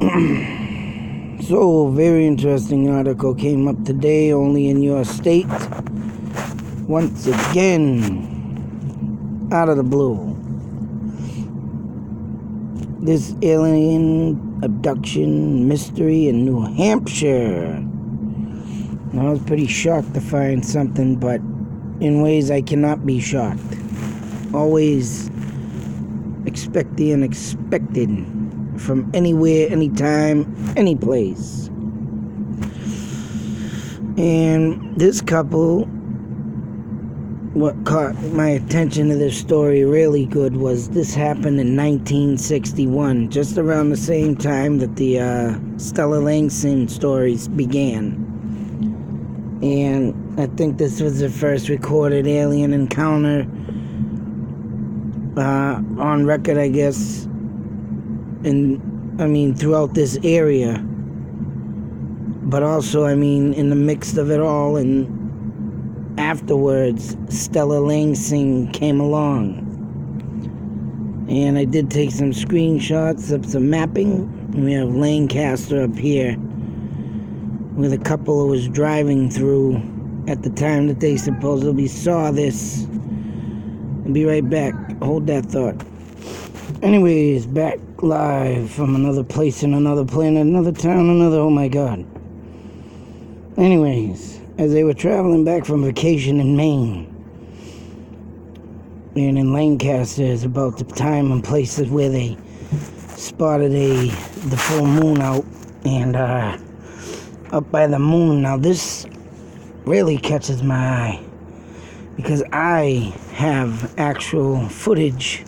So, very interesting article came up today, only in your state. Once again, out of the blue. This alien abduction mystery in New Hampshire. I was pretty shocked to find something, but in ways I cannot be shocked. Always expect the unexpected from anywhere, anytime, any place. And this couple, what caught my attention to this story really good was this happened in 1961, just around the same time that the Stella Langston stories began. And I think this was the first recorded alien encounter on record, I guess, throughout this area. But also, in the mix of it all, and afterwards, Stella Langston came along. And I did take some screenshots of some mapping. We have Lancaster up here, where the couple was driving through at the time that they supposedly saw this. I'll be right back. Hold that thought. Anyways, back live from another place in another planet, another town, oh my god. Anyways, as they were traveling back from vacation in Maine, and in Lancaster is about the time and places where they spotted the full moon out, and up by the moon. Now this really catches my eye, because I have actual footage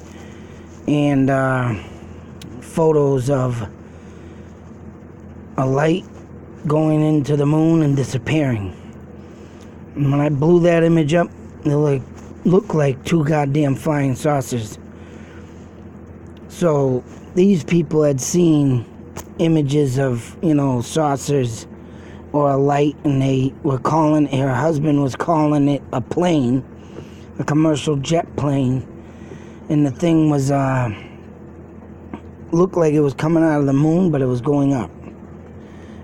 and photos of a light going into the moon and disappearing. And when I blew that image up, it looked like two goddamn flying saucers. So these people had seen images of, saucers or a light, and they were her husband was calling it a plane, a commercial jet plane, and the thing was looked like it was coming out of the moon, but it was going up.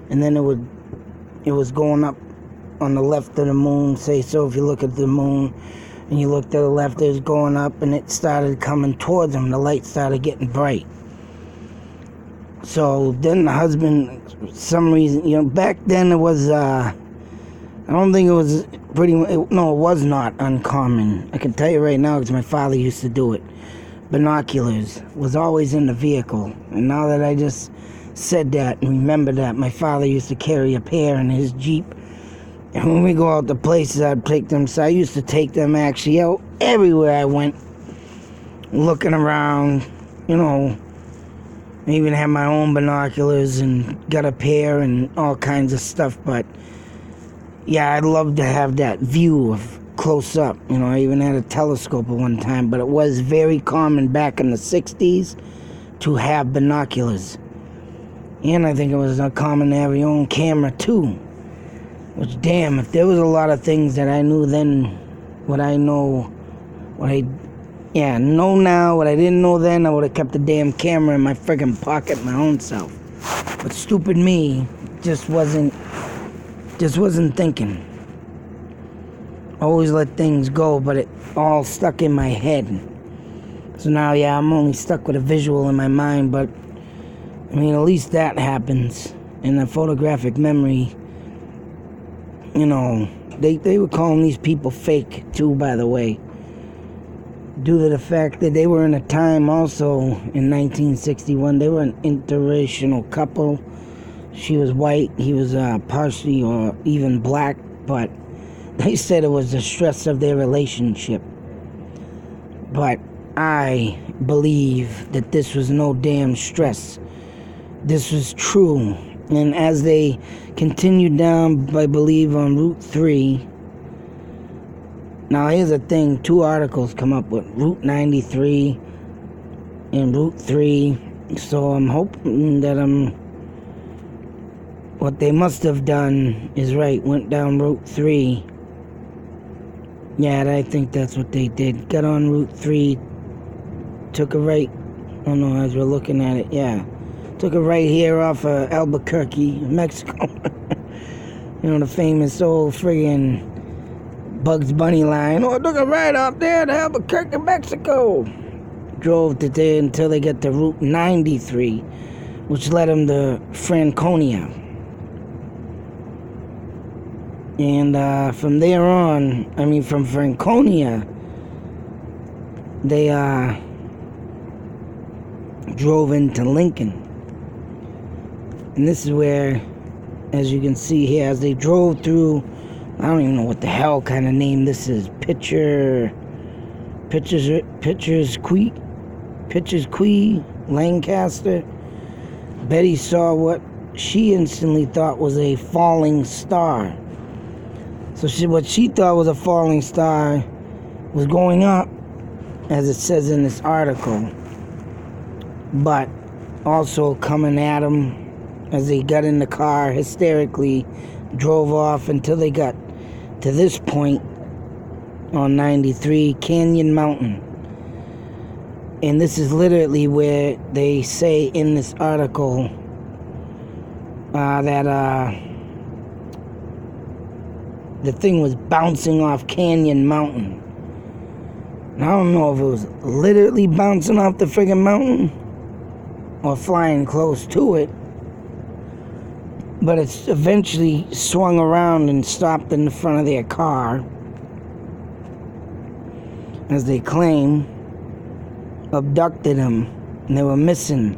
And then it was going up on the left of the moon, say. So if you look at the moon and you look to the left, it was going up, and it started coming towards them. The light started getting bright. So then the husband, for some reason, back then it was, I don't think it was it was not uncommon. I can tell you right now, because my father used to do it. Binoculars was always in the vehicle. And now that I just said that and remember that, my father used to carry a pair in his Jeep. And when we go out to places, I'd take them. So I used to take them actually out everywhere I went, looking around, I even had my own binoculars and got a pair and all kinds of stuff. But yeah, I'd love to have that view of close up. I even had a telescope at one time, but it was very common back in the 60s to have binoculars. And I think it was common to have your own camera too. Which, damn, if there was a lot of things that I knew then, what I know now, what I didn't know then, I would have kept the damn camera in my friggin' pocket my own self. But stupid me just wasn't thinking. Always let things go, but it all stuck in my head. So now, I'm only stuck with a visual in my mind, but at least that happens. And the photographic memory, they were calling these people fake too, by the way, due to the fact that they were in a time also in 1961. They were an interracial couple. She was white, he was partially or even black, but they said it was the stress of their relationship. But I believe that this was no damn stress. This was true. And as they continued down, I believe, on Route 3. Now, here's the thing. Two articles come up with Route 93 and Route 3. So I'm hoping that what they must have done is right. Went down Route 3. Yeah, I think that's what they did. Got on Route 3. Took a right. Oh, no, as we're looking at it, yeah. Took it right here off of Albuquerque, Mexico. You know, the famous old friggin' Bugs Bunny line. Oh, I took it right up there to Albuquerque, Mexico. Drove to there until they got to Route 93, which led them to Franconia. And from there on, from Franconia, they drove into Lincoln. And this is where, as you can see here, as they drove through, I don't even know what the hell kind of name this is. Pitchers Quay, Lancaster. Betty saw what she instantly thought was a falling star. So what she thought was a falling star was going up, as it says in this article, but also coming at them as they got in the car, hysterically drove off until they got to this point on 93, Canyon Mountain. And this is literally where they say in this article that the thing was bouncing off Canyon Mountain. And I don't know if it was literally bouncing off the friggin' mountain or flying close to it, but it's eventually swung around and stopped in the front of their car, as they claim, abducted them, and they were missing,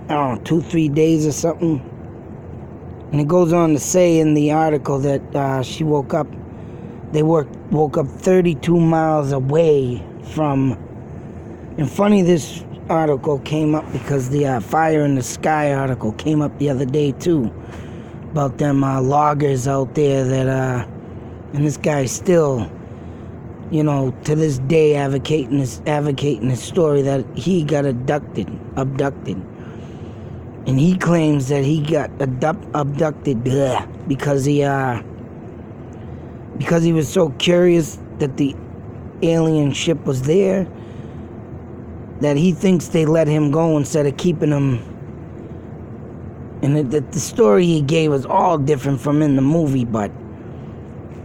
I don't know, 2-3 days or something. And it goes on to say in the article that she woke up 32 miles away from. And funny, this article came up because the Fire in the Sky article came up the other day too, about them loggers out there that and this guy's still, you know, to this day advocating this story that he got abducted. And he claims that he got abducted because he was so curious that the alien ship was there, that he thinks they let him go instead of keeping him. And the story he gave was all different from in the movie, but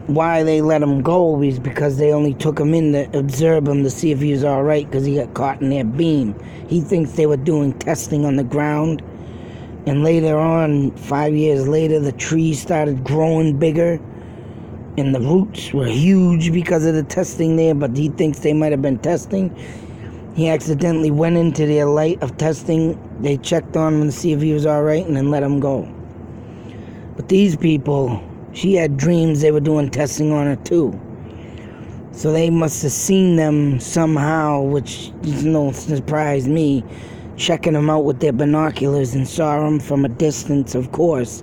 why they let him go is because they only took him in to observe him to see if he was all right, because he got caught in their beam. He thinks they were doing testing on the ground. And later on, 5 years later, the trees started growing bigger and the roots were huge because of the testing there, but he thinks they might have been testing. He accidentally went into their light of testing. They checked on him to see if he was all right and then let him go. But these people, she had dreams they were doing testing on her too. So they must have seen them somehow, which is no surprise me, checking them out with their binoculars and saw them from a distance, of course.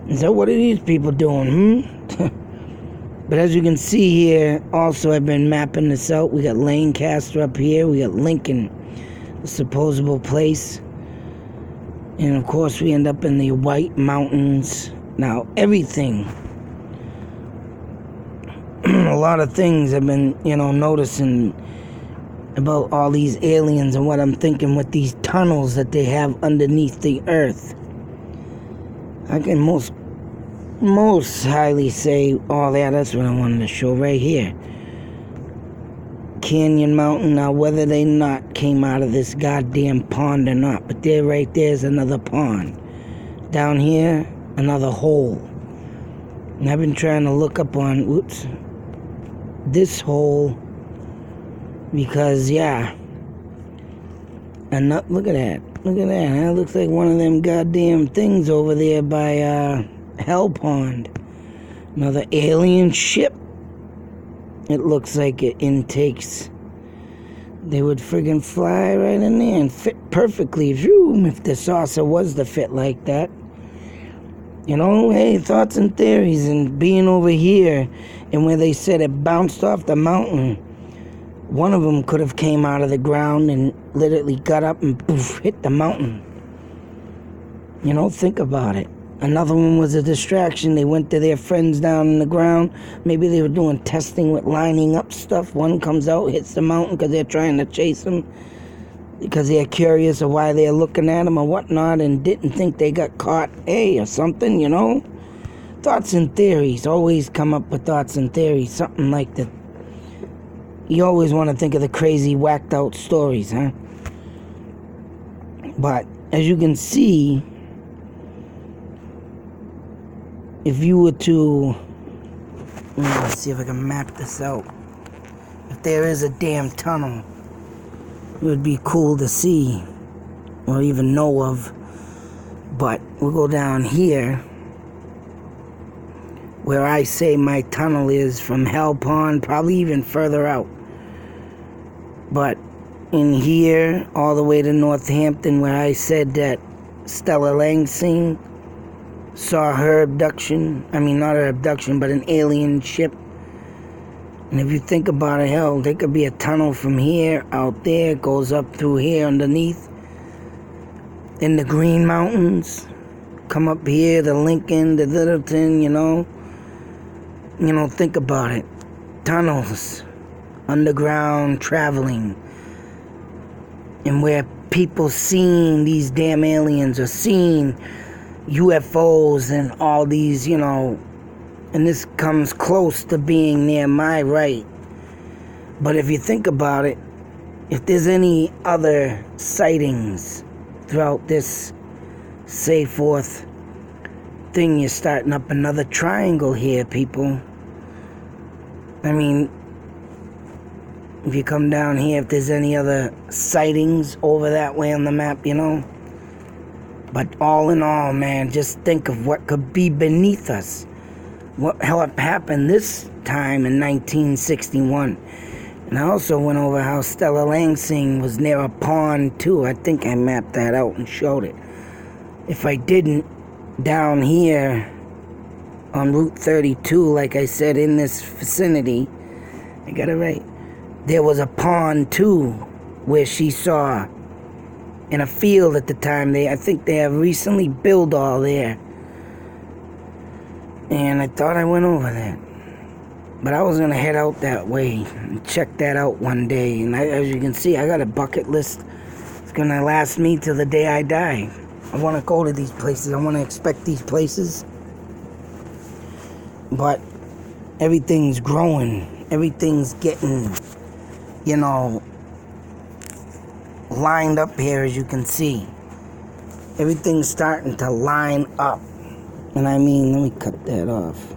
And so what are these people doing, But as you can see here, also I've been mapping this out. We got Lancaster up here. We got Lincoln, the supposable place. And of course we end up in the White Mountains. Now everything, a lot of things I've been, noticing about all these aliens, and what I'm thinking with these tunnels that they have underneath the earth. I can most highly say, that's what I wanted to show right here. Canyon Mountain. Now, whether they not came out of this goddamn pond or not, but there, right there's another pond. Down here, another hole. And I've been trying to look up on, this hole, because, and look at that. That looks like one of them goddamn things over there by Hell Pond. Another alien ship. It looks like it intakes. They would friggin' fly right in there and fit perfectly. If the saucer was to fit like that. Hey, thoughts and theories. And being over here, and where they said it bounced off the mountain, one of them could have came out of the ground and literally got up and poof, hit the mountain. Think about it. Another one was a distraction. They went to their friends down in the ground. Maybe they were doing testing with lining up stuff. One comes out, hits the mountain because they're trying to chase them. because they're curious of why they're looking at them or whatnot and didn't think they got caught, or something, Thoughts and theories. Always come up with thoughts and theories. Something like that. You always want to think of the crazy, whacked out stories, huh? But as you can see, if you were to... Let's see if I can map this out. If there is a damn tunnel, it would be cool to see or even know of. But we'll go down here where I say my tunnel is from Hell Pond, probably even further out. But in here, all the way to Northampton, where I said that Stella Langsing saw her abduction. I mean, not her abduction, but an alien ship. And if you think about it, hell, there could be a tunnel from here out there, goes up through here underneath in the Green Mountains, come up here to Lincoln, to Littleton, think about it. Tunnels, underground traveling, and where people seeing these damn aliens or seeing UFOs and all these, and this comes close to being near my right. But if you think about it, if there's any other sightings throughout this say forth thing, you're starting up another triangle here, people. I mean, if you come down here, if there's any other sightings over that way on the map, But all in all, man, just think of what could be beneath us. What happened this time in 1961. And I also went over how Stella Langsing was near a pond, too. I think I mapped that out and showed it. If I didn't, down here on Route 32, like I said, in this vicinity, I got it right, there was a pond, too, where she saw in a field at the time. I think they have recently built all there. And I thought I went over that. But I was going to head out that way and check that out one day. And as you can see, I got a bucket list. It's going to last me till the day I die. I want to go to these places. I want to inspect these places. But everything's growing. Everything's getting, lined up here, as you can see. Everything's starting to line up. And I mean, let me cut that off.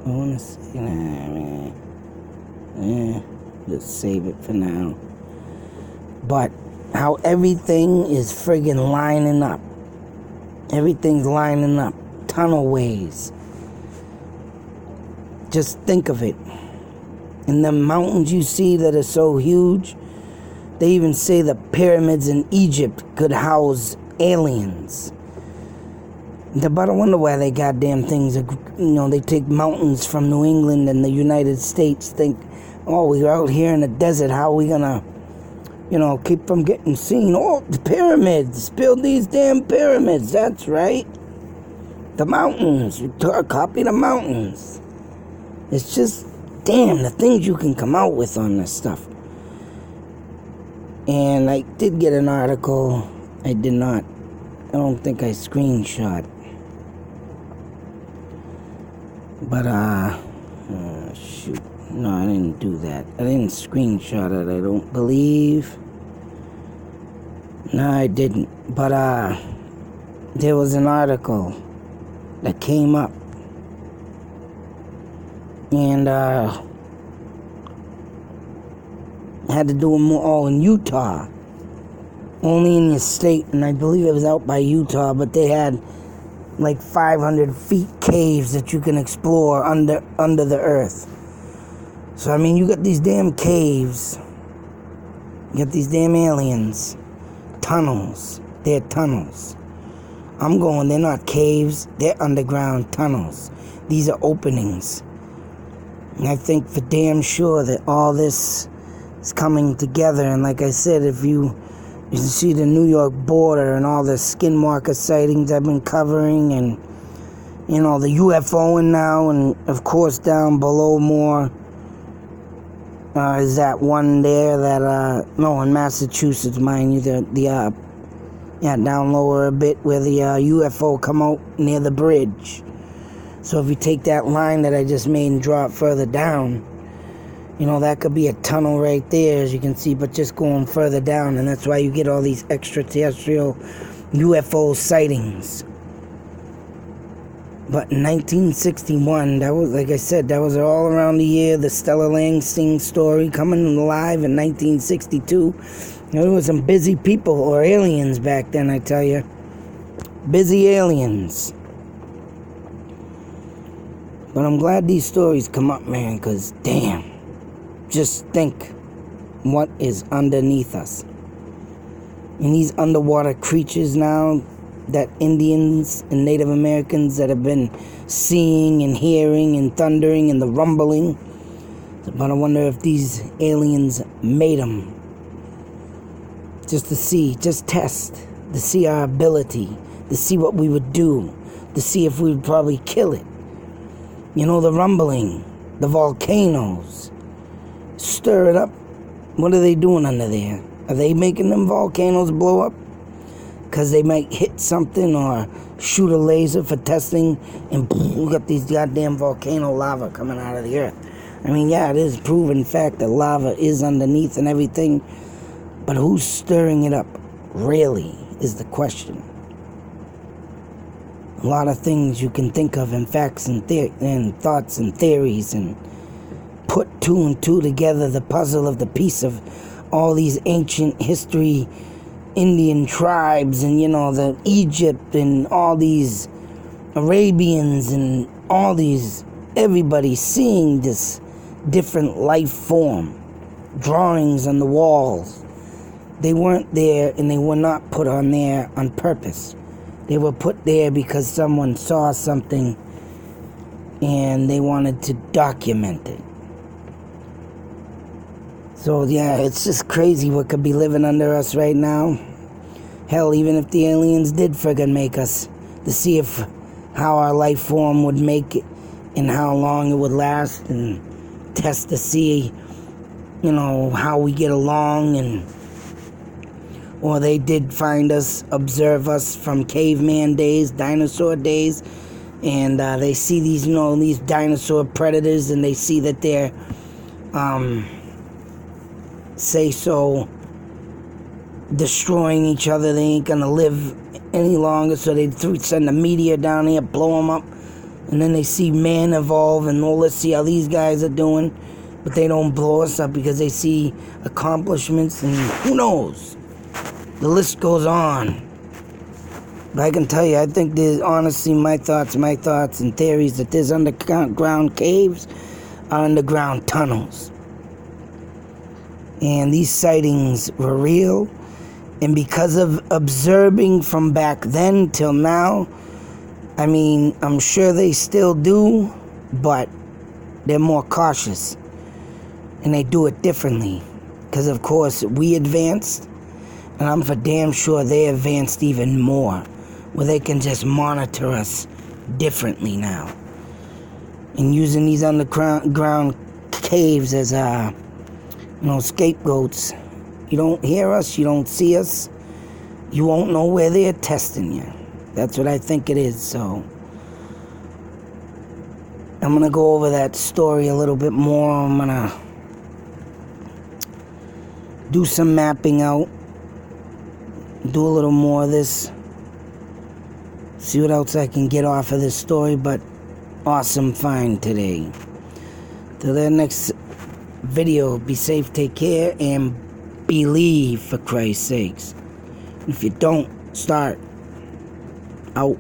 I want to see that. Just save it for now. But how everything is friggin' lining up. Everything's lining up. Tunnel ways. Just think of it. And the mountains you see that are so huge, they even say the pyramids in Egypt could house aliens. But I wonder why they goddamn things, they take mountains from New England and the United States, think, oh, we're out here in the desert, how are we gonna, keep from getting seen? Oh, the pyramids, build these damn pyramids, that's right. The mountains, copy the mountains. It's just, damn, the things you can come out with on this stuff. And I did get an article, I don't think I screenshot. But, shoot. No, I didn't do that. I didn't screenshot it, I don't believe. No, I didn't. But, there was an article that came up. And, had to do with more, in Utah. Only in your state, and I believe it was out by Utah, but they had like 500 feet caves that you can explore under the earth. So, I mean, you got these damn caves. You got these damn aliens. Tunnels. They're tunnels. I'm going, they're not caves. They're underground tunnels. These are openings. And I think for damn sure that all this is coming together. And like I said, if you see the New York border and all the skinwalker sightings I've been covering, and the UFOing now, and of course down below more is that one there that, no, in Massachusetts, mind you, down lower a bit where the UFO come out near the bridge. So if you take that line that I just made and draw it further down, that could be a tunnel right there, as you can see, but just going further down, and that's why you get all these extraterrestrial UFO sightings. But in 1961, that was, like I said, that was all around the year, the Stella Langston story coming alive in 1962. There was some busy people, or aliens back then, I tell you. Busy aliens. But I'm glad these stories come up, man, because damn, just think what is underneath us. And these underwater creatures now that Indians and Native Americans that have been seeing and hearing and thundering and the rumbling. But I wonder if these aliens made them just to see, just test, to see our ability, to see what we would do, to see if we would probably kill it. The rumbling, the volcanoes, stir it up. What are they doing under there? Are they making them volcanoes blow up? Because they might hit something or shoot a laser for testing, and we got these goddamn volcano lava coming out of the earth. I mean, yeah, it is proven fact that lava is underneath and everything, but who's stirring it up, really, is the question. A lot of things you can think of in facts and thoughts and theories, and put two and two together, the puzzle of the piece of all these ancient history, Indian tribes, and the Egypt, and all these Arabians, and all these, everybody seeing this different life form, drawings on the walls. They weren't there, and they were not put on there on purpose. They were put there because someone saw something and they wanted to document it. So yeah, it's just crazy what could be living under us right now. Hell, even if the aliens did friggin' make us, to see how our life form would make it and how long it would last, and test to see, how we get along, or they did find us, observe us from caveman days, dinosaur days, and they see these, these dinosaur predators, and they see that they're, destroying each other. They ain't gonna live any longer, so they send a meteor down here, blow them up, and then they see man evolve, and let's see how these guys are doing, but they don't blow us up because they see accomplishments, and who knows? The list goes on. But I can tell you, I think there's honestly my thoughts and theories that there's underground caves, underground tunnels. And these sightings were real. And because of observing from back then till now, I mean, I'm sure they still do, but they're more cautious. And they do it differently. Because, of course, we advanced, and I'm for damn sure they advanced even more, where they can just monitor us differently now. And using these underground caves as, scapegoats. You don't hear us, you don't see us, you won't know where they're testing you. That's what I think it is. So I'm going to go over that story a little bit more. I'm going to do some mapping out, do a little more of this, see what else I can get off of this story. But awesome find today. Till the next video, be safe, take care, and believe, for Christ's sakes. If you don't, start out.